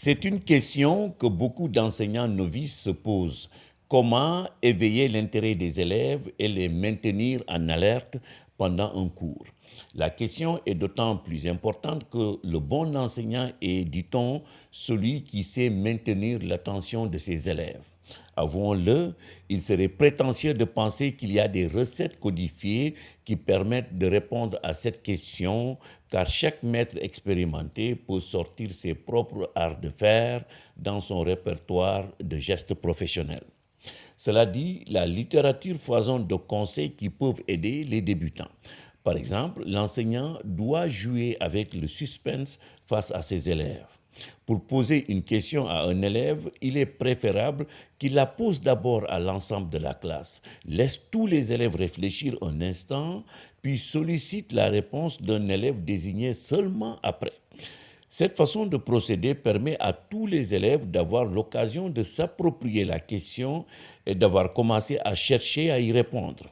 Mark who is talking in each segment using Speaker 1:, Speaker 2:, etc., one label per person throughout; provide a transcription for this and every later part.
Speaker 1: C'est une question que beaucoup d'enseignants novices se posent. Comment éveiller l'intérêt des élèves et les maintenir en alerte pendant un cours? La question est d'autant plus importante que le bon enseignant est, dit-on, celui qui sait maintenir l'attention de ses élèves. Avouons-le, il serait prétentieux de penser qu'il y a des recettes codifiées qui permettent de répondre à cette question, car chaque maître expérimenté peut sortir ses propres arts de faire dans son répertoire de gestes professionnels. Cela dit, la littérature foisonne de conseils qui peuvent aider les débutants. Par exemple, l'enseignant doit jouer avec le suspense face à ses élèves. Pour poser une question à un élève, il est préférable qu'il la pose d'abord à l'ensemble de la classe, laisse tous les élèves réfléchir un instant, puis sollicite la réponse d'un élève désigné seulement après. Cette façon de procéder permet à tous les élèves d'avoir l'occasion de s'approprier la question et d'avoir commencé à chercher à y répondre.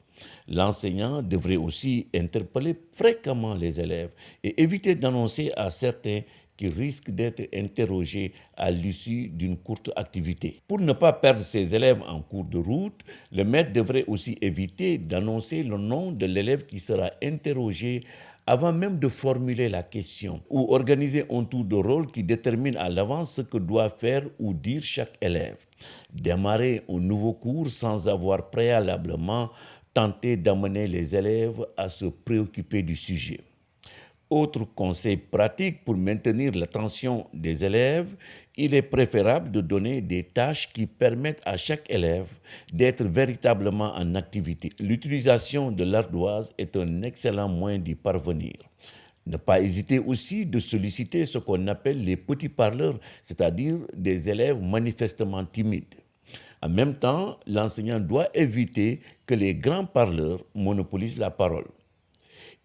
Speaker 1: L'enseignant devrait aussi interpeller fréquemment les élèves et éviter d'annoncer à certains qui risquent d'être interrogés à l'issue d'une courte activité. Pour ne pas perdre ses élèves en cours de route, le maître devrait aussi éviter d'annoncer le nom de l'élève qui sera interrogé avant même de formuler la question, ou organiser un tour de rôle qui détermine à l'avance ce que doit faire ou dire chaque élève. Démarrer un nouveau cours sans avoir préalablement tenté d'amener les élèves à se préoccuper du sujet. Autre conseil pratique pour maintenir l'attention des élèves, il est préférable de donner des tâches qui permettent à chaque élève d'être véritablement en activité. L'utilisation de l'ardoise est un excellent moyen d'y parvenir. Ne pas hésiter aussi de solliciter ce qu'on appelle les petits parleurs, c'est-à-dire des élèves manifestement timides. En même temps, l'enseignant doit éviter que les grands parleurs monopolisent la parole.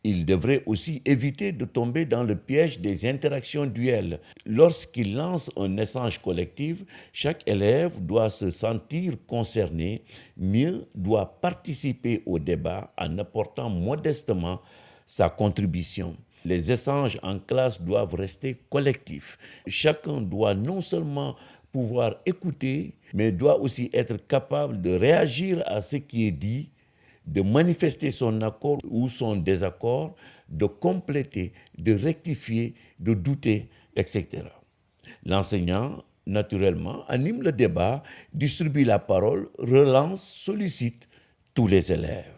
Speaker 1: Il devrait aussi éviter de tomber dans le piège des interactions duelles. Lorsqu'il lance un échange collectif, chaque élève doit se sentir concerné, mieux doit participer au débat en apportant modestement sa contribution. Les échanges en classe doivent rester collectifs. Chacun doit non seulement pouvoir écouter, mais doit aussi être capable de réagir à ce qui est dit, de manifester son accord ou son désaccord, de compléter, de rectifier, de douter, etc. L'enseignant, naturellement, anime le débat, distribue la parole, relance, sollicite tous les élèves.